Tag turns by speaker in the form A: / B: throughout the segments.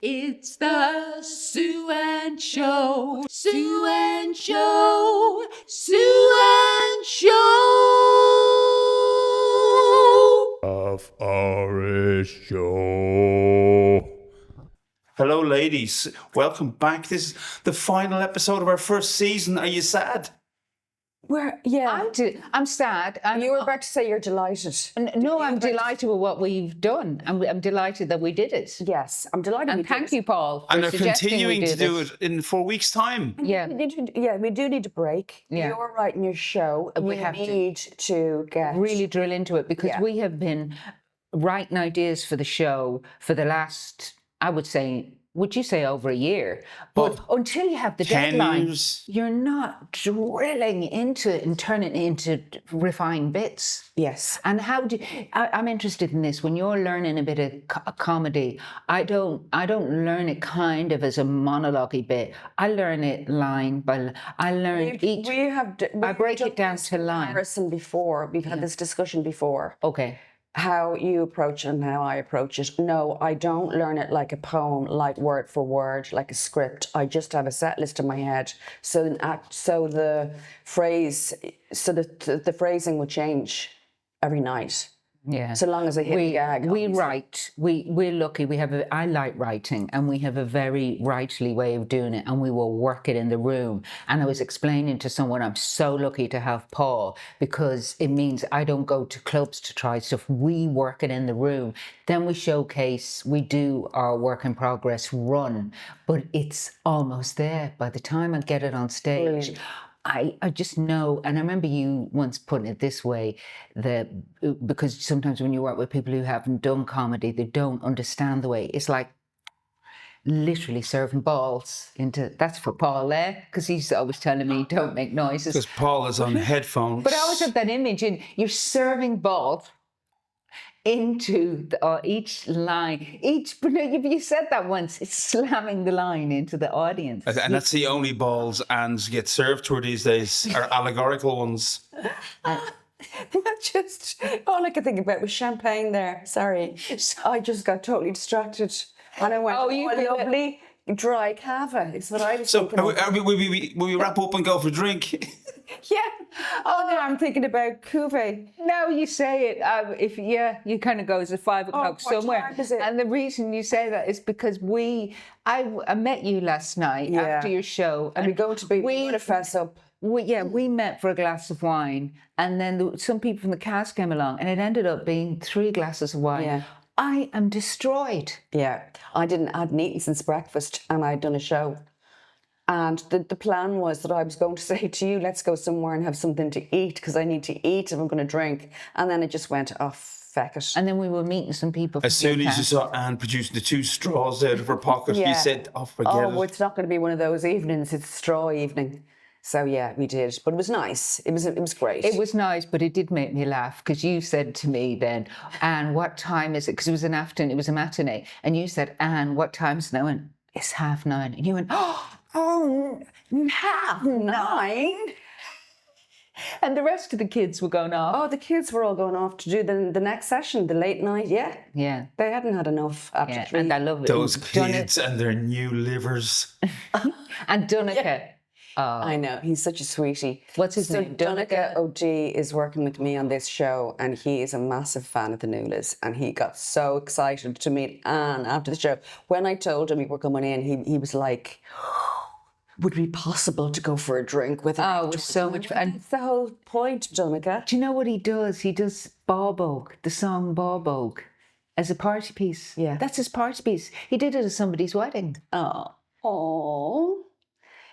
A: It's the Sue and Show. Sue and Show. Sue and Show.
B: Of Hourish Show. Hello, ladies. Welcome back. This is the final episode of our first season. Are you sad?
A: I'm sad.
C: You were about to say you're delighted.
A: No, I'm delighted with what we've done. I'm delighted that we did it.
C: Yes, I'm delighted.
A: And thank you, Paul, for
B: And they're
A: suggesting
B: continuing
A: we
B: to do it in 4 weeks' time.
A: Yeah.
C: We do need a break.
A: Yeah.
C: You're writing your show.
A: We
C: you
A: have to
C: need to get
A: really drill into it because we have been writing ideas for the show for the last, I would say, would you say over a year? But until you have the
B: 10
A: deadline,
B: years.
A: you're not drilling into it and turning it into refined bits.
C: Yes.
A: And how do I'm interested in this? When you're learning a bit of comedy, I don't learn it kind of as a monologue-y bit. I learn it line by line. I learn I break it down to line.
C: Comparison before. We've had this discussion before.
A: Okay.
C: How you approach it and how I approach it. No, I don't learn it like a poem, like word for word, like a script. I just have a set list in my head. So the phrasing will change every night.
A: Yeah.
C: So long as I hit the gag.
A: We write. We're lucky. I like writing, and we have a very writerly way of doing it, and we will work it in the room. And I was explaining to someone, I'm so lucky to have Paul because it means I don't go to clubs to try stuff. We work it in the room. Then we showcase. We do our work in progress run, but it's almost there by the time I get it on stage.
C: Brilliant.
A: I just know, and I remember you once putting it this way, that because sometimes when you work with people who haven't done comedy, they don't understand the way. It's like literally serving balls into, that's for Paul there, because he's always telling me don't make noises.
B: Because Paul is on headphones.
A: But I always have that image, and you're serving balls into each line, but no, you said that once, it's slamming the line into the audience.
B: And that's the only balls Anne's get served to her these days, are allegorical ones.
C: Just all I could think about was champagne there. Sorry. I just got totally distracted. And I went, lovely dry cava. It's what I was thinking of.
B: Will we wrap up and go for a drink?
C: Yeah. Oh, no, I'm thinking about cuvee.
A: No, you say it. You kind of go as 5 o'clock somewhere.
C: What time is it?
A: And the reason you say that is because I met you last night after your show.
C: And we're going to be going to fess up.
A: We met for a glass of wine, and then some people from the cast came along, and it ended up being 3 glasses of wine.
C: Yeah.
A: I am destroyed.
C: Yeah. I hadn't eaten since breakfast, and I'd done a show. And the plan was that I was going to say to you, let's go somewhere and have something to eat, because I need to eat if I'm going to drink. And then it just went, oh, feck it.
A: And then we were meeting some people.
B: As soon as you saw Anne producing the 2 straws out of her pocket, you said, forget it.
C: Well, it's not going to be one of those evenings. It's a straw evening. So, yeah, we did. But it was nice. It was great.
A: It was nice, but it did make me laugh because you said to me then, Anne, what time is it? Because it was a matinee. And you said, Anne, what time is it? And I went, it's 9:30. And you went, oh, 9:30? And the rest of the kids were going off.
C: Oh, the kids were all going off to do the next session, the late night. Yeah.
A: Yeah.
C: They hadn't had enough after 3.
A: And I love it.
B: Those kids and their new livers.
A: And Dunica.
C: Yeah. I know, he's such a sweetie.
A: What's his name?
C: Dunica O.G. is working with me on this show, and he is a massive fan of the Nulas, and he got so excited to meet Anne after the show. When I told him we were coming in, he was like, would it be possible to go for a drink with him?
A: Oh, it was so much fun. And
C: that's the whole point, Dunica.
A: do you know what he does? He does Bob the song Bob as a party piece.
C: Yeah.
A: That's his party piece. He did it at somebody's wedding.
C: Oh.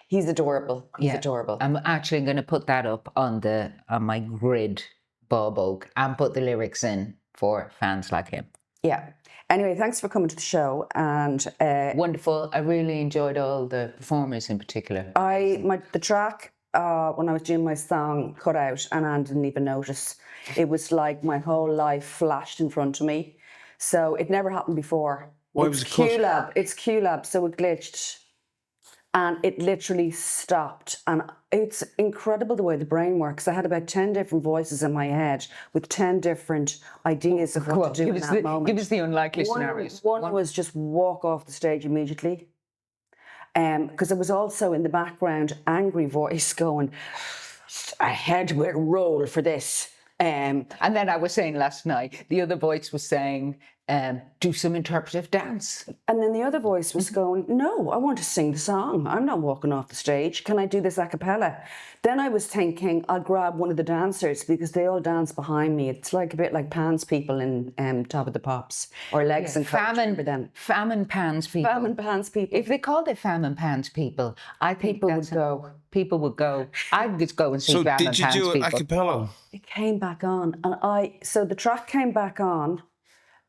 C: He's adorable. He's adorable.
A: I'm actually going to put that up on my grid, Bob Oak, and put the lyrics in for fans like him.
C: Yeah. Anyway, thanks for coming to the show. And
A: wonderful. I really enjoyed all the performers in particular.
C: The track when I was doing my song cut out, and Anne didn't even notice. It was like my whole life flashed in front of me. So it never happened before.
B: Why was it cut?
C: It's QLab, so it glitched. and it literally stopped. And it's incredible the way the brain works. I had about 10 different voices in my head with 10 different ideas of what to do in that moment.
A: Give us the unlikely scenarios.
C: One was just walk off the stage immediately. Because there was also in the background angry voice going, "I head will roll for this."
A: And then I was saying last night, the other voice was saying, do some interpretive dance.
C: And then the other voice was going, "No, I want to sing the song. I'm not walking off the stage. Can I do this a cappella?" Then I was thinking, I'll grab one of the dancers because they all dance behind me. It's like a bit like Pans people in Top of the Pops or Legs and Coach, remember them?
A: Famine Pans people.
C: Famine Pans people.
A: If they called it Famine Pans people, I think
C: People would go.
A: People would go. I'd just go and see
B: So
A: Famine
B: did you
A: Pans
B: do it a
A: people.
B: cappella?
C: It came back on, and so the track came back on,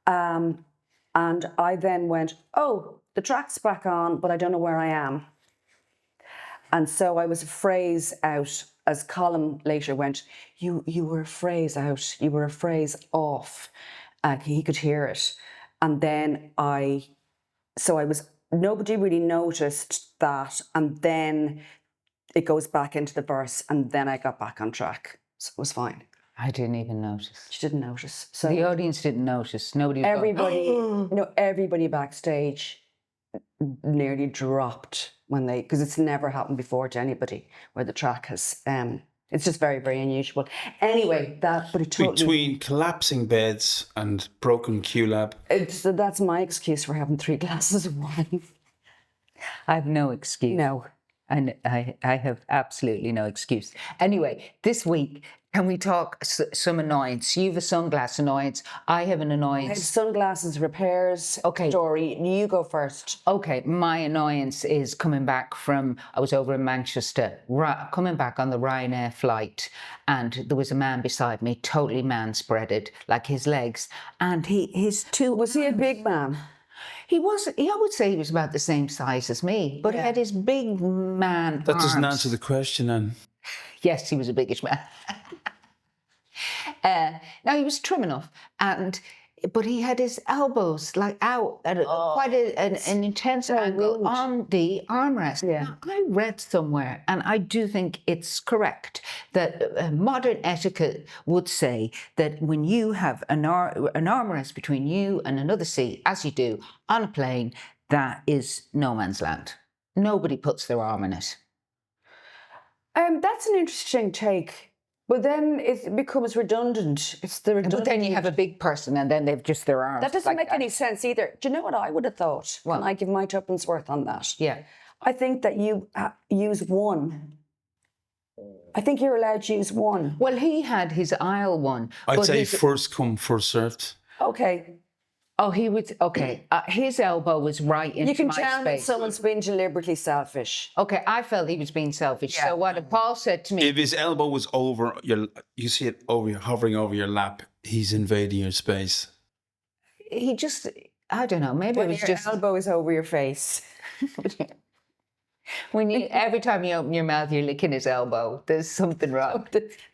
C: and I then went, "Oh, the track's back on, but I don't know where I am." And so I was a phrase out, as Colin later went, you were a phrase out, you were a phrase off. He could hear it. And then nobody really noticed that. And then it goes back into the verse, and then I got back on track. So it was fine.
A: I didn't even notice.
C: She didn't notice. So
A: The audience didn't notice. Nobody was going,
C: everybody backstage nearly dropped when because it's never happened before to anybody where the track has it's just very, very unusual. Anyway, but it totally
B: Between collapsing beds and broken QLab.
C: so that's my excuse for having 3 glasses of wine.
A: I have no excuse.
C: No.
A: And I have absolutely no excuse. Anyway, this week, can we talk some annoyance? You have a sunglass annoyance. I have an
C: I have
A: annoyance.
C: sunglasses repairs story. You go first.
A: Okay, my annoyance is coming back I was over in Manchester, coming back on the Ryanair flight, and there was a man beside me, totally man-spreaded, like his legs, and
C: Was he a big man?
A: He wasn't. I would say he was about the same size as me, but he had his big man
B: That doesn't
A: arms.
B: answer the question, Anne.
A: Yes, he was a biggish man. Now he was trim enough, but he had his elbows like out at quite an intense angle on the armrest.
C: Yeah.
A: Now, I read somewhere, and I do think it's correct, that modern etiquette would say that when you have an armrest between you and another seat, as you do on a plane, that is no man's land. Nobody puts their arm in it.
C: That's an interesting take. But then it becomes redundant. It's the redundant.
A: But then you have a big person, and then they've just their arms.
C: That doesn't make any sense either. Do you know what I would have thought?
A: What?
C: Can I give my tuppence worth on that?
A: Yeah.
C: I think that you use one. I think you're allowed to use one.
A: Well, he had his aisle one.
B: I'd
A: but
B: say
A: his-
B: first come, first served.
C: Okay.
A: Oh, he would. Okay, his elbow was right into
C: You can
A: my
C: tell when
A: space.
C: someone's been deliberately selfish.
A: Okay, I felt he was being selfish.
C: Yeah.
A: So what Paul said to me,
B: If his elbow was over you see it hovering over your lap, he's invading your space.
A: he just, I don't know, maybe
C: When
A: it was
C: your
A: just
C: elbow is over your face.
A: when every time you open your mouth, you're licking his elbow. There's something wrong.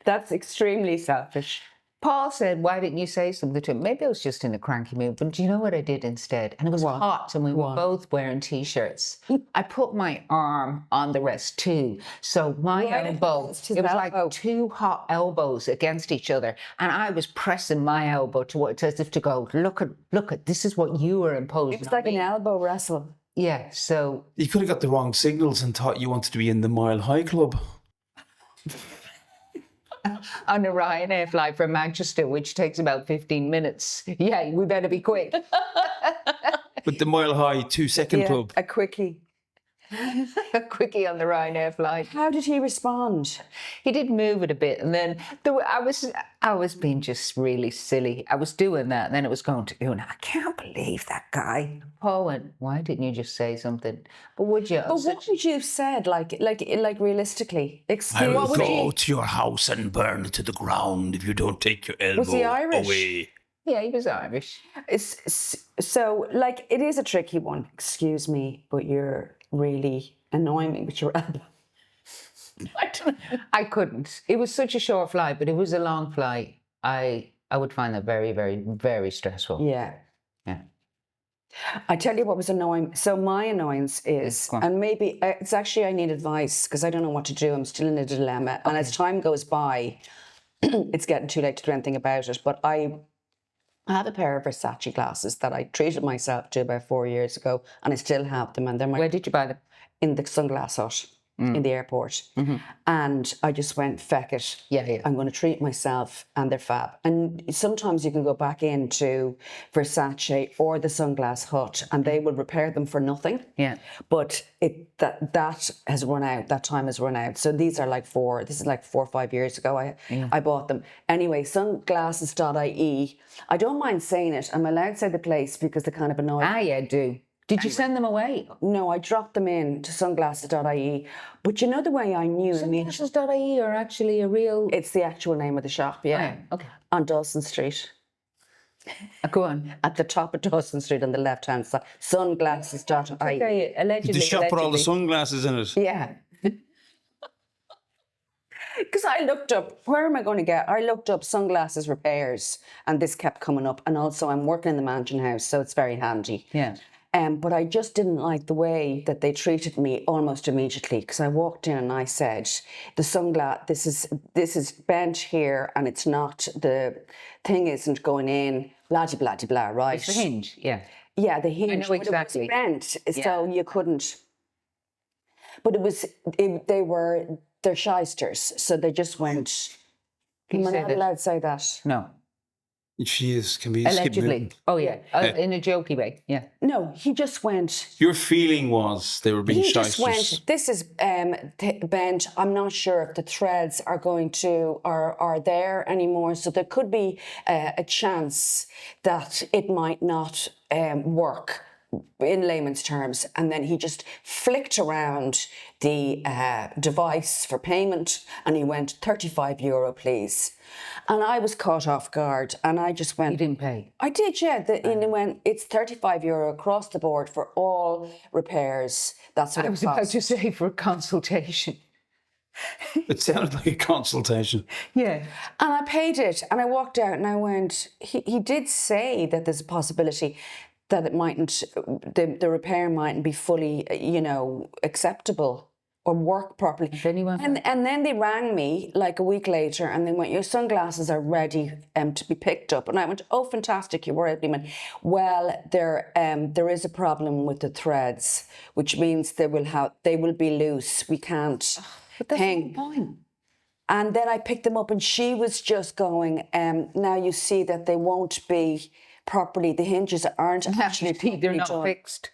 C: That's extremely selfish.
A: Paul said, "Why didn't you say something to him?" Maybe I was just in a cranky mood, but do you know what I did instead? And it was hot, and we were both wearing t-shirts. I put my arm on the rest too, so my elbow,
C: against his
A: it was
C: elbow.
A: like 2 hot elbows against each other, and I was pressing my elbow towards, as if to go, look at, this is what you were imposing.
C: It's like an elbow wrestle.
A: Yeah. So
B: You could have got the wrong signals and thought you wanted to be in the Mile High Club.
A: on a Ryanair flight from Manchester, which takes about 15 minutes. Yeah, we better be quick.
B: With the Mile High 2-second club.
C: A quickie.
A: A quickie on the Ryanair flight.
C: How did he respond?
A: He did move it a bit, and then I was being just really silly. I was doing that, and then it was going to, I can't believe that guy. Paul went, "Why didn't you just say something?" But would you?
C: But what would you have said, like realistically?
B: I
C: Excuse
B: will
C: me.
B: go to your house and burn it to the ground if you don't take your elbow
C: he Irish?
B: away.
A: Yeah, he was Irish.
C: So, it is a tricky one. Excuse me, but you're really annoying me with your elbow.
A: I couldn't. It was such a short flight, but it was a long flight. I would find that very, very, very stressful.
C: Yeah.
A: Yeah.
C: I tell you what was annoying. So my annoyance is,
A: go on.
C: and maybe it's actually I need advice because I don't know what to do. I'm still in a dilemma, and as time goes by, it's getting too late to do anything about it. But I have a pair of Versace glasses that I treated myself to about 4 years ago, and I still have them, and they're
A: Where did you buy them?
C: in the sunglass hut in the airport. And I just went, feck it.
A: Yeah.
C: I'm going to treat myself, and they're fab. And sometimes you can go back into Versace or the Sunglass Hut and they will repair them for nothing.
A: Yeah.
C: But that has run out. That time has run out. So these are this is like 4 or 5 years ago I bought them. Anyway, sunglasses.ie. I don't mind saying it. I'm allowed to say the place because they're kind of annoying.
A: Ah, yeah, do. Did you send them away?
C: No, I dropped them in to sunglasses.ie. But you know the way I knew immediately.
A: Sunglasses.ie are actually a real...
C: It's the actual name of the shop, yeah.
A: Oh, okay.
C: On Dawson Street.
A: Go on.
C: At the top of Dawson Street on the left-hand side. Sunglasses.ie.
A: Okay, allegedly.
B: The shop with all the
A: allegedly.
B: sunglasses in it.
C: Yeah. Because I looked up, where am I going to get? I looked up sunglasses repairs and this kept coming up. And also I'm working in the Mansion House, so it's very handy.
A: Yeah.
C: But I just didn't like the way that they treated me almost immediately because I walked in and I said, the sunglass, this is bent here and it's not, the thing isn't going in, blah, blah, blah, blah, right?
A: It's the hinge, yeah.
C: Yeah, the hinge.
A: I know exactly.
C: But it was bent, so you couldn't. But they're shysters, so they just went, am I
A: say
C: not
A: that?
C: allowed to say that?
A: No.
B: She is, can be
A: Allegedly. Oh, yeah. In a jokey way, yeah.
C: No, he just went,
B: Your feeling was they were being
C: he just
B: shysters.
C: went, this is bent. I'm not sure if the threads are going to, are there anymore. So there could be a chance that it might not work in layman's terms. And then he just flicked around the device for payment and he went, €35, please. And I was caught off guard and I just went...
A: You didn't pay?
C: I did, yeah. And it went, it's €35 across the board for all repairs. That's what
A: I
C: it
A: was about
C: costs.
A: to say for a consultation.
B: It sounded like a consultation.
A: Yeah.
C: And I paid it and I walked out and I went, he did say that there's a possibility that it mightn't, the repair mightn't be fully, acceptable or work properly. And then they rang me like a week later and they went, your sunglasses are ready to be picked up. And I went, oh, fantastic, you were able to. Went, well, there is a problem with the threads, which means they will be loose. We can't
A: But that's
C: hang.
A: the point.
C: And then I picked them up and she was just going, now you see that they won't be properly, the hinges aren't actually
A: They're
C: properly
A: not
C: done.
A: fixed.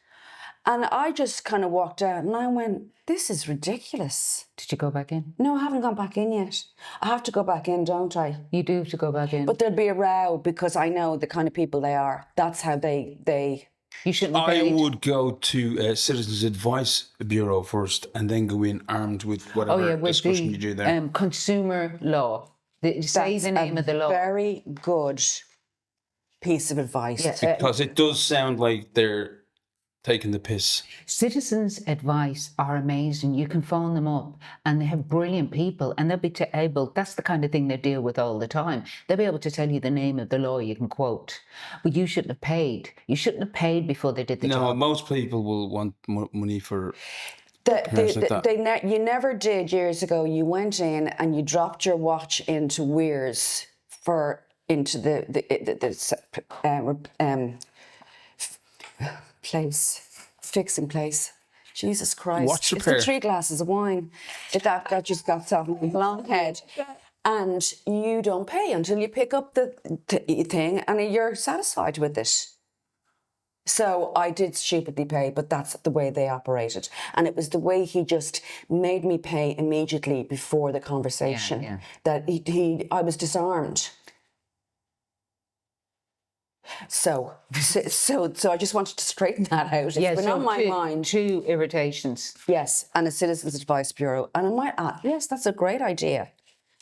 C: And I just kind of walked out and I went, this is ridiculous.
A: Did you go back in?
C: No, I haven't gone back in yet. I have to go back in, don't I?
A: You do have to go back in.
C: But there'll be a row because I know the kind of people they are. That's how they
A: you shouldn't have
B: I
A: paid.
B: would go to Citizens Advice Bureau first and then go in armed with whatever
A: with
B: discussion
A: the
B: you do there.
A: consumer law. Say the name of the law.
C: Very good piece of advice.
A: Yeah,
B: Because it does sound like they're taking the piss.
A: Citizens Advice are amazing. You can phone them up and they have brilliant people and they'll be able, that's the kind of thing they deal with all the time. They'll be able to tell you the name of the law you can quote. But you shouldn't have paid. You shouldn't have paid before they did the
B: No,
A: job.
B: most people will want money for...
C: You never did years ago. You went in and you dropped your watch into Weir's into the fixing place. Jesus Christ!
B: Watch
C: It's
B: repair.
C: the 3 glasses of wine. That just got something in my long head. And you don't pay until you pick up the thing and you're satisfied with it. So I did stupidly pay, but that's the way they operated. And it was the way he just made me pay immediately before the conversation that I was disarmed. So I just wanted to straighten that out. It's been on my mind.
A: 2 irritations.
C: Yes, and a Citizens Advice Bureau. And I might add, yes, that's a great idea.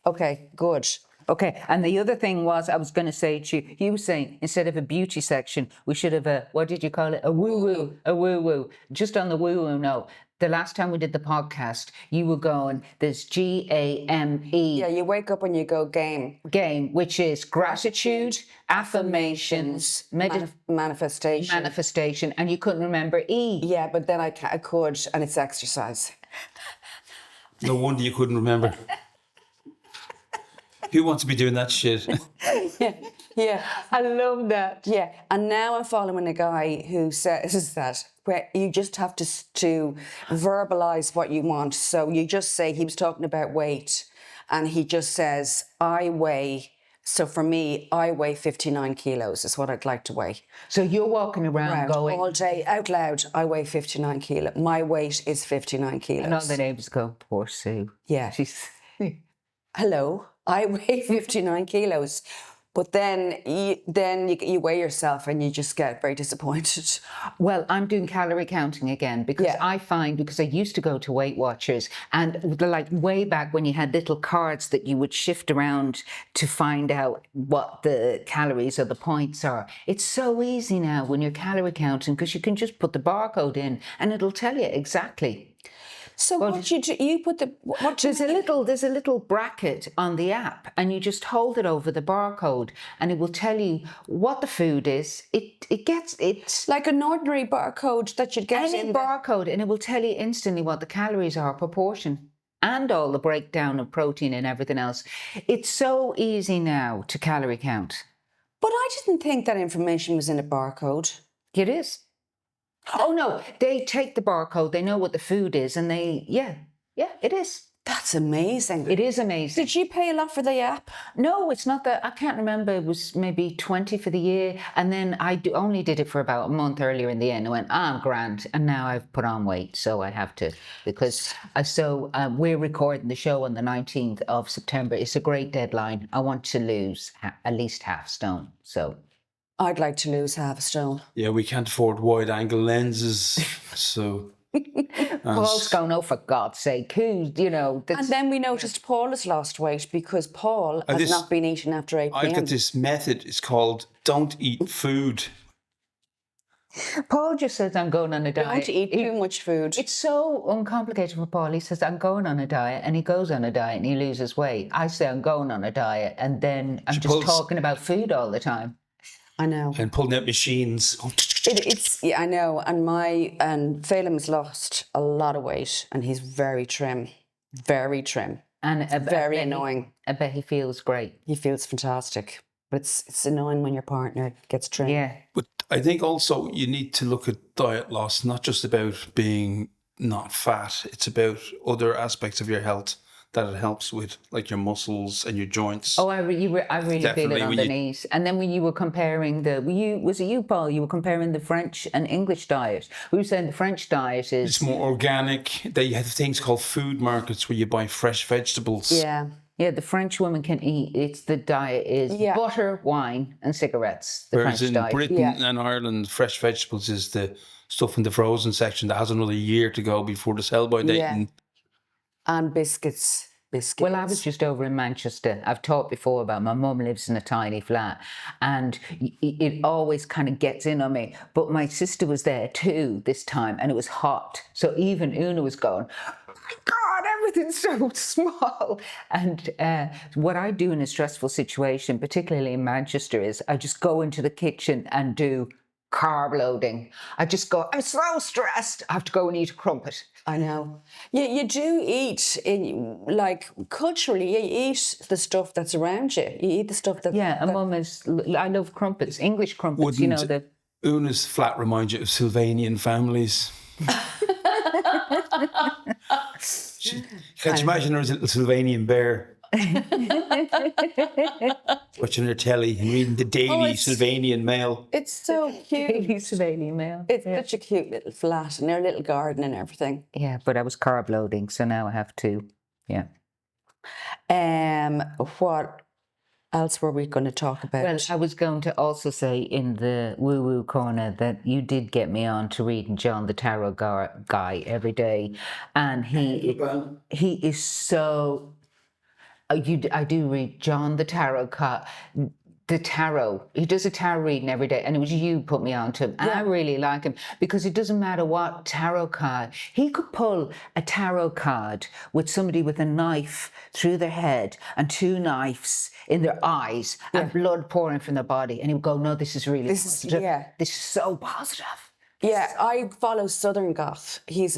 C: Okay, good.
A: Okay, and the other thing was, I was going to say to you, you were saying instead of a beauty section, we should have what did you call it? A woo-woo. Just on the woo-woo note, The last time we did the podcast, you were going, there's GAME.
C: Yeah, you wake up and you go game.
A: Game, which is gratitude, affirmations,
C: Manifestation.
A: and you couldn't remember E.
C: Yeah, but then I could, and it's exercise.
B: No wonder you couldn't remember. Who wants to be doing that shit?
C: Yeah.
A: I love that.
C: Yeah, and now I'm following a guy who says that where you just have to verbalize what you want. So you just say, he was talking about weight, and he just says, I weigh. So for me, I weigh 59 kilos is what I'd like to weigh.
A: So you're walking around going...
C: all day, out loud, I weigh 59 kilos. My weight is 59 kilos.
A: And all the neighbours go, poor Sue.
C: Yeah.
A: She's...
C: Hello, I weigh 59 kilos. But then you weigh yourself and you just get very disappointed.
A: Well, I'm doing calorie counting again because I find, because I used to go to Weight Watchers, and like way back when you had little cards that you would shift around to find out what the calories or the points are. It's so easy now when you're calorie counting because you can just put the barcode in and it'll tell you exactly.
C: So what you do, you put the...
A: There's a little bracket on the app and you just hold it over the barcode and it will tell you what the food is. It's
C: like an ordinary barcode that you'd get
A: any barcode, and it will tell you instantly what the calories are, proportion, and all the breakdown of protein and everything else. It's so easy now to calorie count.
C: But I didn't think that information was in a barcode.
A: It is. Oh no, they take the barcode, they know what the food is, and it is.
C: That's amazing.
A: It is amazing.
C: Did you pay a lot for the app?
A: No, it's not that. I can't remember. It was maybe 20 for the year. And then only did it for about a month earlier in the end. I went, I'm grand. And now I've put on weight, so I have to. Because we're recording the show on the 19th of September. It's a great deadline. I want to lose at least half stone. So...
C: I'd like to lose half a stone.
B: Yeah, we can't afford wide-angle lenses, so...
A: Paul's going, oh, for God's sake, and
C: then we noticed Paul has lost weight because Paul has not been eating after 8 p.m.
B: I've got this method, it's called don't eat food.
A: Paul just says, I'm going on a diet.
C: Don't eat too much food.
A: It's so uncomplicated for Paul. He says, I'm going on a diet, and he goes on a diet and he loses weight. I say, I'm going on a diet, and then I'm just talking about food all the time.
C: I know.
B: And pulling out machines.
C: I know. And Phelim has lost a lot of weight and he's very trim. Very trim.
A: And
C: very annoying.
A: I bet he feels great.
C: He feels fantastic. But it's annoying when your partner gets trim.
A: Yeah.
B: But I think also you need to look at diet loss, not just about being not fat. It's about other aspects of your health that it helps with, like your muscles and your joints.
A: Oh, I really feel it on the knees. And then when you were comparing was it you, Paul? You were comparing the French and English diet. We were saying the French diet is...
B: It's more organic. They have things called food markets where you buy fresh vegetables.
C: Yeah.
A: Yeah, the French women can eat. The diet is butter, wine and cigarettes.
B: Whereas
A: French diet.
B: In Britain and Ireland, fresh vegetables is the stuff in the frozen section that has another year to go before the sell-by date.
C: Yeah. And biscuits.
A: Well, I was just over in Manchester. I've talked before about my mum lives in a tiny flat and it always kind of gets in on me. But my sister was there too this time and it was hot. So even Una was going, oh my God, everything's so small. And what I do in a stressful situation, particularly in Manchester, is I just go into the kitchen and do carb loading. I just go, I'm so stressed, I have to go and eat a crumpet.
C: I know. You do eat, culturally, you eat the stuff that's around you. You eat the stuff that...
A: Yeah, and Mum I love crumpets, English crumpets,
B: Wouldn't Una's flat remind you of Sylvanian families? Can't you imagine her as a little Sylvanian bear? Watching her telly and reading the Daily Sylvanian Mail.
C: It's so cute.
A: Daily Sylvanian Mail.
C: It's such a cute little flat and their little garden and everything.
A: Yeah, but I was carb loading, so now I have to. Yeah.
C: What else were we going to talk about?
A: Well, I was going to also say in the woo-woo corner that you did get me on to reading John the Tarot guy every day, and he is so... I do read John the Tarot the tarot. He does a tarot reading every day, and it was you put me on to him. And I really like him because it doesn't matter what tarot card. He could pull a tarot card with somebody with a knife through their head and 2 knives in their eyes and blood pouring from their body, and he would go, "No, this is really positive. This is so positive."
C: Yeah, I follow Southern Goth. He's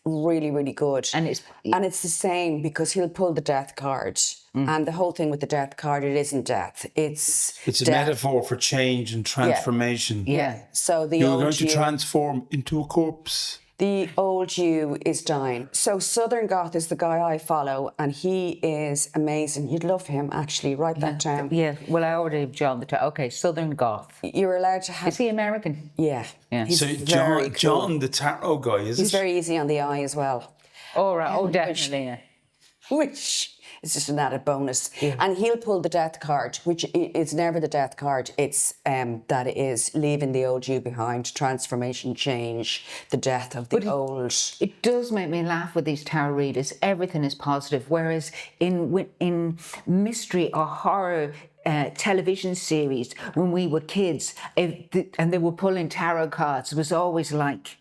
C: really, really good. And it's the same because he'll pull the death card. And the whole thing with the death card, it isn't death. It's
B: a
C: death.
B: metaphor for change and transformation.
C: Yeah. So
B: You're going to transform into a corpse.
C: The old you is dying. So Southern Goth is the guy I follow, and he is amazing. You'd love him, actually. Write that down.
A: Yeah, well, I already have John okay, Southern Goth.
C: You're allowed to have...
A: Is he American?
C: Yeah.
A: He's
B: so John, the tarot guy,
C: He's very easy on the eye as well.
A: Oh, right. Oh, definitely.
C: Which is just an added bonus. Yeah. And he'll pull the death card, which it's never the death card. It's that it is leaving the old you behind, transformation, change, the death of the old.
A: It does make me laugh with these tarot readers. Everything is positive, whereas in mystery or horror television series, when we were kids, and they were pulling tarot cards, it was always like,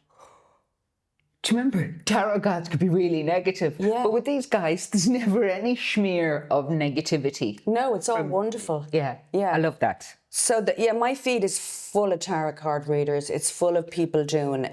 A: do you remember? Tarot cards could be really negative.
C: Yeah.
A: But with these guys, there's never any smear of negativity.
C: No, it's all wonderful.
A: Yeah.
C: Yeah.
A: I love that.
C: So, my feed is full of tarot card readers. It's full of people doing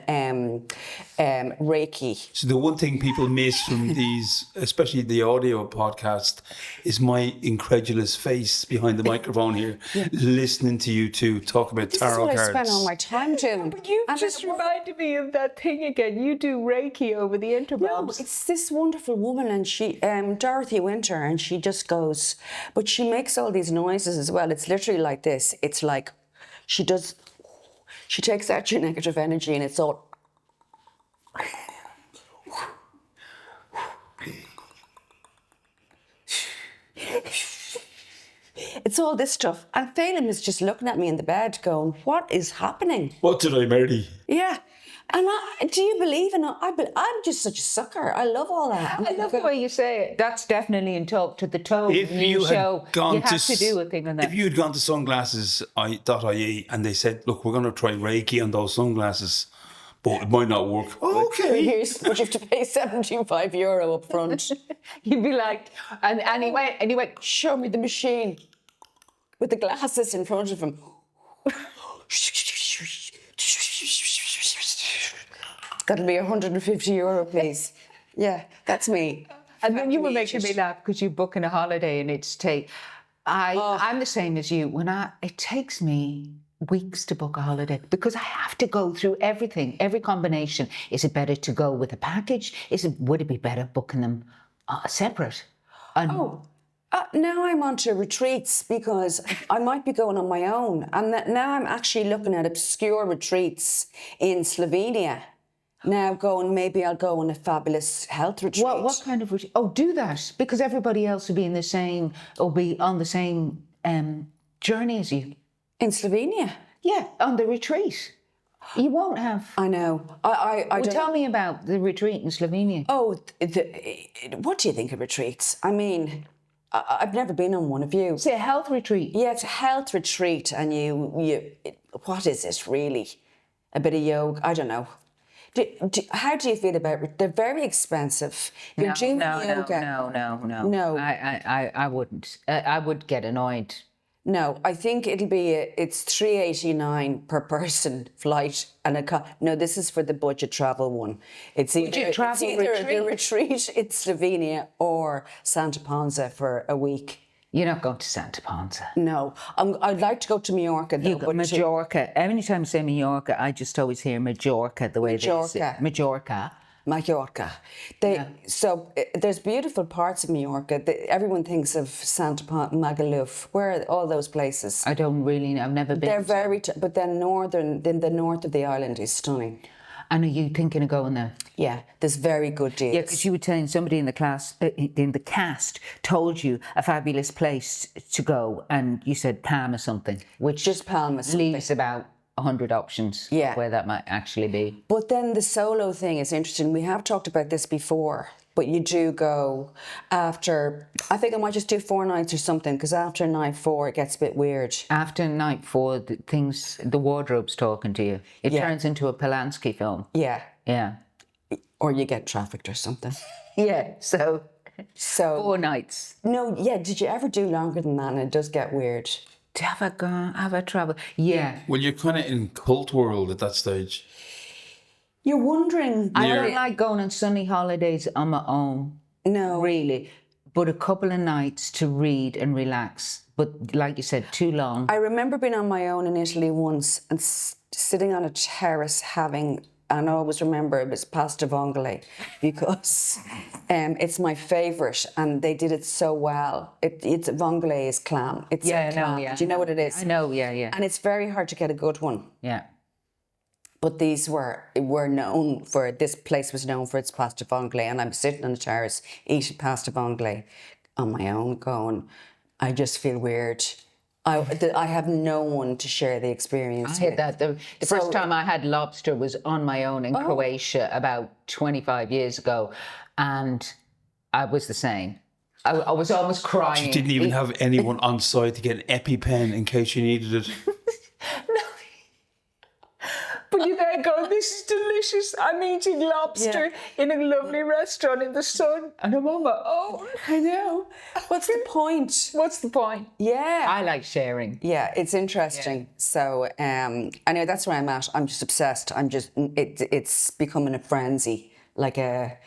C: Reiki.
B: So the one thing people miss from these, especially the audio podcast, is my incredulous face behind the microphone here, listening to you two talk about tarot cards.
C: This is what I spend all my time doing.
A: But you just reminded me of that thing again. You do Reiki over the interwebs.
C: No, it's this wonderful woman, and she, Dorothy Winter, and she just goes, but she makes all these noises as well. It's literally like this. It's like she takes out your negative energy, and it's all. It's all this stuff. And Phelan is just looking at me in the bed going, what is happening?
B: What did I marry?
C: Yeah. And do you believe in it? I'm just such a sucker. I love all that.
A: I love the way you say it. That's definitely in Talk to the Toe.
B: If you had gone
A: to do a thing on that.
B: If you had gone to sunglasses.ie and they said, look, we're going to try Reiki on those sunglasses, but it might not work. Okay.
C: But you have to pay €75 up front.
A: You'd be like, and he went,
C: show me the machine with the glasses in front of him. That'll be €150, please. Yeah, that's me.
A: And then you were making me laugh because you're booking a holiday and I'm the same as you. It takes me weeks to book a holiday because I have to go through everything, every combination. Is it better to go with a package? Would it be better booking them separate?
C: Now I'm onto retreats because I might be going on my own. And now I'm actually looking at obscure retreats in Slovenia. Now maybe I'll go on a fabulous health retreat.
A: What kind of retreat? Oh, do that because everybody else will be on the same journey as you.
C: In Slovenia?
A: Yeah, on the retreat. You won't have.
C: I know. I don't
A: tell me about the retreat in Slovenia.
C: Oh, what do you think of retreats? I mean, I've never been on one. Have you?
A: It's a health retreat.
C: Yeah, it's a health retreat, and what is it really? A bit of yoga? I don't know. How do you feel about it? They're very expensive. You're doing yoga.
A: No. I wouldn't. I would get annoyed.
C: No, I think it's $3.89 per person flight and no, this is for the budget travel one. It's either the retreat in Slovenia or Santa Ponsa for a week.
A: You're not going to Santa Ponsa.
C: No, I'd like to go to Mallorca though.
A: Majorca. Every time I say Mallorca, I just always hear Majorca the way they say it. Majorca.
C: So there's beautiful parts of Mallorca. Everyone thinks of Santa Ponsa, Magaluf. Where are all those places?
A: I don't really know. I've never been.
C: They're but then the north of the island is stunning.
A: And are you thinking of going there?
C: Yeah, there's very good deals.
A: Yeah, because you were telling somebody in the class, in the cast, told you a fabulous place to go, and you said Palm or something, which
C: just Palm or something.
A: Leaves about 100 options where that might actually be.
C: But then the solo thing is interesting. We have talked about this before. But you do go after, I think I might just do 4 nights or something, because after night 4, it gets a bit weird.
A: After night 4, the wardrobe's talking to you. It
C: Yeah.
A: turns into a Polanski film.
C: Yeah.
A: Yeah.
C: Or you get trafficked or something.
A: Yeah, so
C: So,
A: 4 nights.
C: no, yeah, did you ever do longer than that? And it does get weird.
A: Have I traveled? Yeah.
B: Well, you're kind of in cult world at that stage.
C: You're wondering.
A: I don't like going on sunny holidays on my own,
C: No.
A: really. But a couple of nights to read and relax. But like you said, too long.
C: I remember being on my own in Italy once and sitting on a terrace having, and I always remember it was pasta vongole, because it's my favourite and they did it so well. It's vongole is clam. It's
A: Yeah,
C: a
A: I know,
C: clam.
A: yeah.
C: Do you know what it is?
A: I know, yeah.
C: And it's very hard to get a good one.
A: Yeah.
C: But these were known for, this place was known for its pasta vongole, and I'm sitting on the terrace eating pasta vongole on my own going, I just feel weird. I have no one to share the experience
A: I had
C: with.
A: that. The first time I had lobster was on my own in Croatia about 25 years ago. And I was the same. I was almost crying.
B: You didn't even have anyone on site to get an EpiPen in case you needed it.
A: But you're there going, this is delicious. I'm eating lobster in a lovely restaurant in the sun. And I'm on my own.
C: I know. What's the point?
A: What's the point?
C: Yeah.
A: I like sharing.
C: Yeah, it's interesting. So anyway, that's where I'm at. I'm just obsessed. It's becoming a frenzy, like a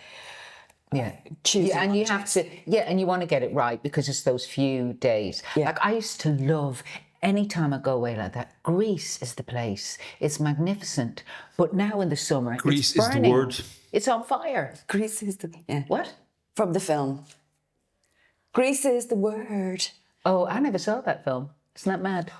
C: choosing.
A: Yeah, and you have to, and you want to get it right because it's those few days.
C: Yeah.
A: Like I used to love, anytime I go away like that, Greece is the place. It's magnificent. But now in the summer,
B: Greece
A: it's
B: is the
A: burning.
B: word.
A: It's on fire.
C: Greece is the
A: What?
C: from the film. Greece is the word.
A: Oh, I never saw that film. Isn't that mad?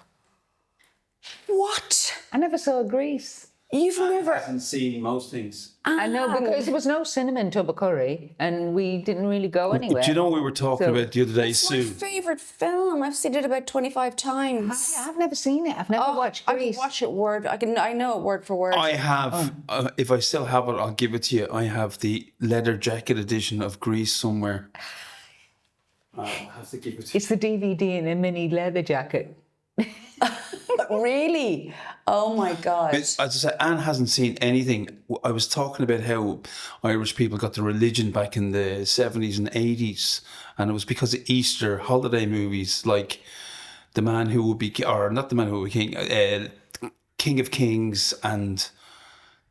C: What?
A: I never saw Greece.
C: You've never.
B: Hasn't seen most things.
A: I know, because there was no cinema in Tubbercurry and we didn't really go anywhere.
B: Do you know what we were talking about the other day,
C: It's my
B: Sue?
C: favourite film. I've seen it about 25 times.
A: Yeah, I've never seen it. I've never watched
C: I
A: Greece.
C: can watch it word. I know it word for word.
B: I have, if I still have it, I'll give it to you. I have the leather jacket edition of Greece somewhere. I'll have to give it to you.
A: It's the DVD in a mini leather jacket.
C: Really? Oh my God.
B: But as I said, Anne hasn't seen anything. I was talking about how Irish people got their religion back in the 70s and 80s, and it was because of Easter holiday movies like The Man Who Would Be, or not The Man Who Would Be King, King of Kings and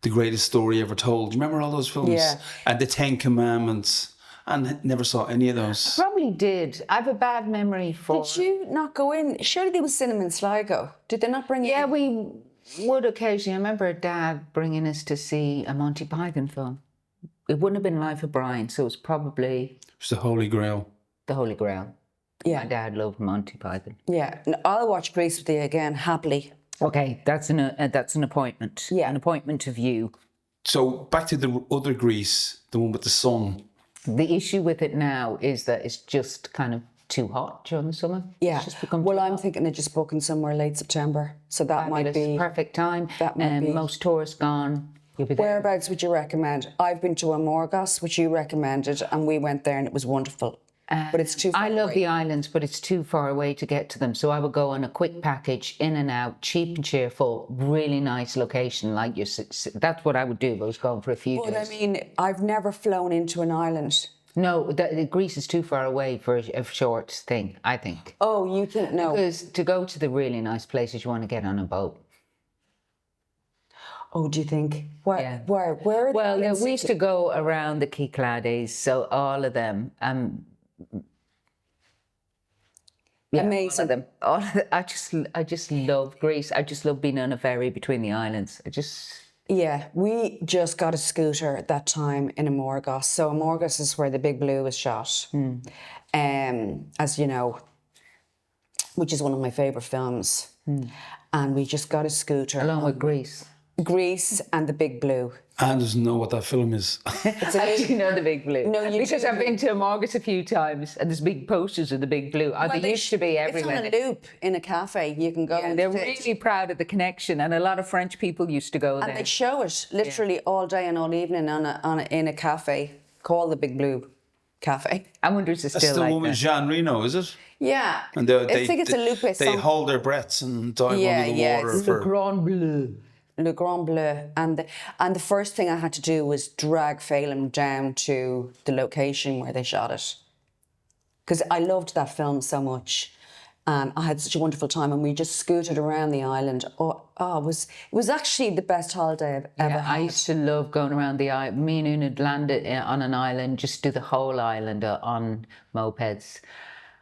B: The Greatest Story Ever Told. Do you remember all those films?
C: Yeah.
B: And The Ten Commandments. And never saw any of those.
A: Probably did. I have a bad memory for...
C: Did you not go in? Surely there was cinema in Sligo. Did they not bring you
A: Yeah,
C: in?
A: we would occasionally. I remember Dad bringing us to see a Monty Python film. It wouldn't have been Life of Brian, so it was probably
B: It was the Holy Grail.
A: The Holy Grail.
C: Yeah.
A: My dad loved Monty Python.
C: Yeah. No, I'll watch Grease with you again, happily.
A: Okay, that's an appointment.
C: Yeah.
A: An appointment of you.
B: So back to the other Greece, the one with the sun.
A: The issue with it now is that it's just kind of too hot during the summer.
C: Yeah.
A: It's just become
C: Well,
A: too
C: I'm
A: hot.
C: thinking of just booking somewhere late September. So that might
A: Fabulous.
C: be...
A: Perfect time.
C: That might be-
A: Most tourists gone. You'll be there.
C: Whereabouts would you recommend? I've been to Amorgos, which you recommended, and we went there and it was wonderful. But it's too far
A: I love
C: away.
A: the islands, but it's too far away to get to them. So I would go on a quick package, in and out, cheap and cheerful, really nice location. Like that's what I would do if I was going for a few
C: But I
A: days.
C: mean, I've never flown into an island.
A: No, Greece is too far away for a short thing, I think.
C: Oh, you think no?
A: Because to go to the really nice places, you want to get on a boat.
C: Oh, do you think? Where?
A: Yeah.
C: Where? Where? Are the
A: Well, yeah,
C: islands?
A: we used to go around the Cyclades, so all of them. Yeah,
C: Amazing.
A: all of them. All of them. I just love Greece. I just love being on a ferry between the islands.
C: Yeah, we just got a scooter at that time in Amorgos. So Amorgos is where The Big Blue was shot. As you know, which is one of my favourite films. And we just got a scooter.
A: Along with Greece.
C: Greece and The Big Blue.
B: Anne doesn't know what that film is.
A: I do know the Big Blue.
C: No, you
A: because
C: do.
A: I've been to Margaret a few times, and there's big posters of the Big Blue. They used to be everywhere.
C: It's on a loop in a cafe. You can go.
A: Yeah,
C: and
A: they're
C: sit.
A: really proud of the connection, and a lot of French people used to go
C: And
A: there.
C: they show it literally all day and all evening in a cafe called the Big Blue Cafe.
A: I wonder if it's
B: That's
A: still
B: the
A: like
B: one with
A: that.
B: Jean Reno, is it?
C: Yeah.
B: And
C: I think it's a Lupe
B: They
C: song.
B: hold their breaths and dive
C: Yeah,
B: under the
C: yeah,
B: water
C: it's
A: Le
B: for...
A: Grand Bleu.
C: Le Grand Bleu. And the first thing I had to do was drag Phelim down to the location where they shot it. Because I loved that film so much. And I had such a wonderful time, and we just scooted around the island. It was actually the best holiday I've ever
A: Yeah, I
C: had.
A: used to love going around the island. Me and Una would land on an island, just do the whole island on mopeds.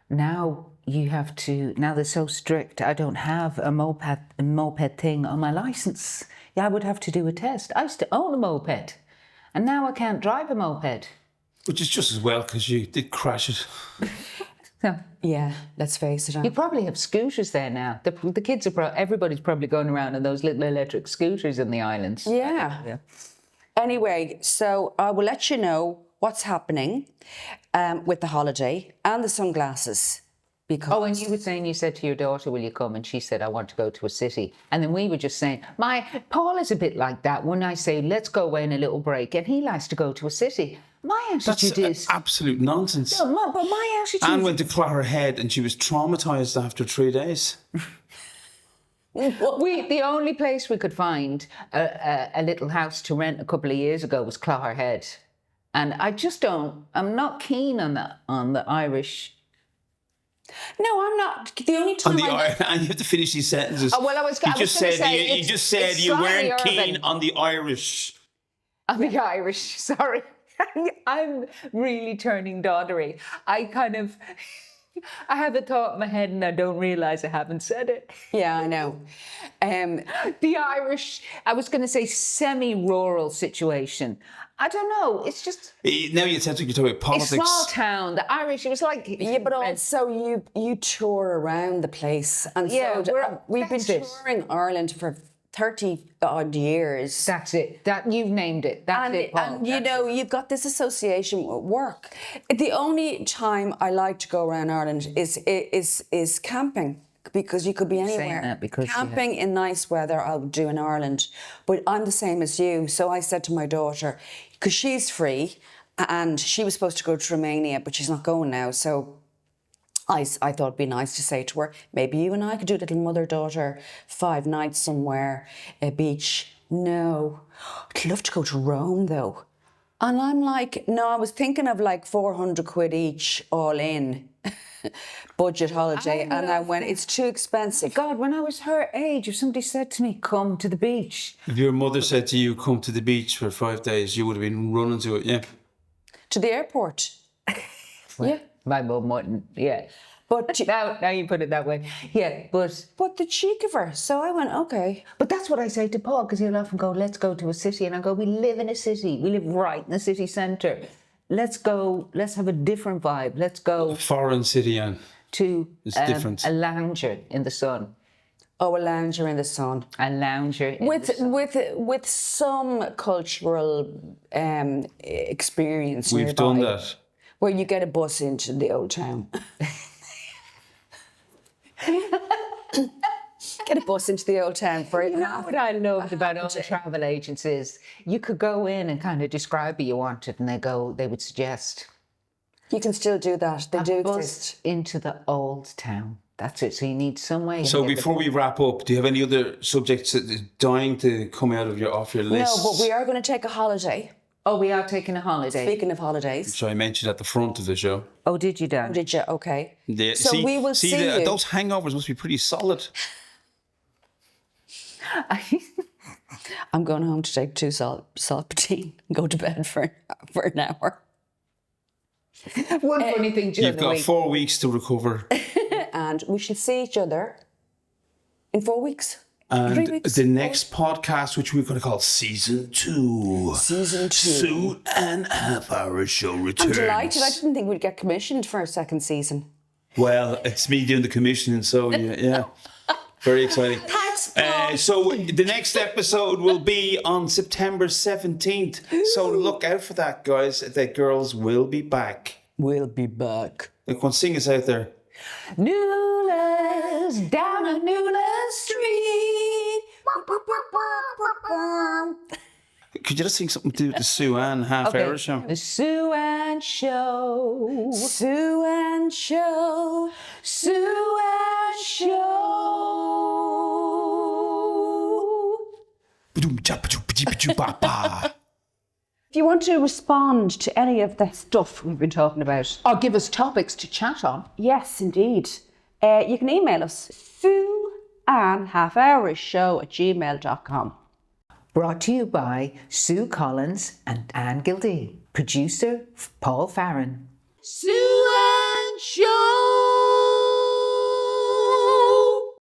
A: Now now they're so strict. I don't have a moped thing on my license. Yeah, I would have to do a test. I used to own a moped, and now I can't drive a moped.
B: Which is just as well, because you did crash it.
A: So
C: Yeah, let's face it.
A: you probably have scooters there now. The kids are everybody's probably going around on those little electric scooters in the islands.
C: Yeah. Anyway, so I will let you know what's happening with the holiday and the sunglasses. Because
A: Oh, and you were saying, you said to your daughter, will you come? And she said, I want to go to a city. And then we were just saying, Paul is a bit like that. When I say, let's go away on a little break, and he likes to go to a city. My attitude is...
B: absolute nonsense.
A: No, but my attitude
B: Anne went to Clogherhead and she was traumatised after 3 days.
A: the only place we could find a little house to rent a couple of years ago was Clogherhead. And I'm not keen on the Irish...
C: No, I'm not. The only time
B: And you have to finish these sentences.
A: Oh, well,
B: You just said
A: it's
B: you
A: slightly
B: weren't keen
A: urban.
B: on the Irish.
A: I'm the Irish, sorry. I'm really turning doddery. I have a thought in my head and I don't realise I haven't said it.
C: Yeah, I know.
A: The Irish, I was going to say semi-rural situation. I don't know, it's just...
B: Now you sound like you're talking about
A: It's
B: politics.
A: small town, the Irish, it was like...
C: Yeah, but also you tour around the place, and
A: Yeah,
C: we've been
A: that's it.
C: touring Ireland for 30 odd years.
A: That's it, you've named it, that's it, Paul.
C: And you know, you've got this association with work. The only time I like to go around Ireland is camping, because you could be anywhere.
A: that because,
C: camping in nice weather, I'll do in Ireland. But I'm the same as you. So I said to my daughter, because she's free, and she was supposed to go to Romania, but she's not going now. So I thought it'd be nice to say to her, maybe you and I could do a little mother-daughter 5 nights somewhere, a beach. No, I'd love to go to Rome though. And I'm like, no, I was thinking of like 400 quid each, all in, budget holiday. And I went, it's too expensive.
A: God, when I was her age, if somebody said to me, come to the beach.
B: If your mother said to you, come to the beach for 5 days, you would have been running to it, yeah.
C: To the airport. Yeah.
A: My mum wouldn't, yeah.
C: But
A: Now you put it that way. Yeah,
C: but the cheek of her. So I went, okay.
A: But that's what I say to Paul, because he'll often go, let's go to a city. And I go, we live in a city. We live right in the city centre. Let's go, let's have a different vibe. Let's go
B: Foreign city, Anne.
A: to
B: It's different.
A: a lounger in the sun.
C: Oh, a lounger in the sun.
A: A lounger in the sun.
C: With some cultural experience
B: We've
C: nearby,
B: done that.
C: where you get a bus into the old town. Get a bus into the old town for
A: You know what I loved about all the travel agencies? You could go in and kind of describe what you wanted, and they would suggest
C: You can still do that. They do
A: bus
C: exist.
A: into the old town. That's it. So you need some way.
B: So before we wrap up, do you have any other subjects that are dying to come out of off your list?
C: No, but we are going to take a holiday.
A: Oh, we are taking a holiday.
C: Speaking of holidays.
B: So I mentioned at the front of the show.
A: Oh, did you, Dan?
C: Did you? Okay.
B: Yeah,
C: So we will see you.
B: Those hangovers must be pretty solid.
C: I'm going home to take 2 saltpeter and go to bed for an hour.
A: One funny thing during
B: You've
A: the
B: got
A: week.
B: 4 weeks to recover.
C: And we shall see each other in 4 weeks. 3
B: And
C: weeks.
B: the next podcast, which we're going to call Season 2.
C: Season 2.
B: Soon and our show returns.
C: I'm delighted. I didn't think we'd get commissioned for a second season.
B: Well, it's me doing the commissioning, so yeah. Very exciting.
C: Thanks, Paul.
B: So the next episode will be on September 17th. So look out for that, guys. The girls will be back.
C: We'll be back.
B: Like, one sing us out there.
A: Newlands, down on Newlands Street.
B: could you just sing something to do with the Sue Ann half-hour show?
A: The Sue Ann Show.
C: Sue Ann Show.
A: Sue Ann Show.
C: If you want to respond to any of the stuff we've been talking about,
A: Or give us topics to chat on.
C: yes, indeed, you can email us sueannhalfhourishow@gmail.com.
A: Brought to you by Sue Collins and Anne Gildee. Producer Paul Farron.
C: Sue Ann Show.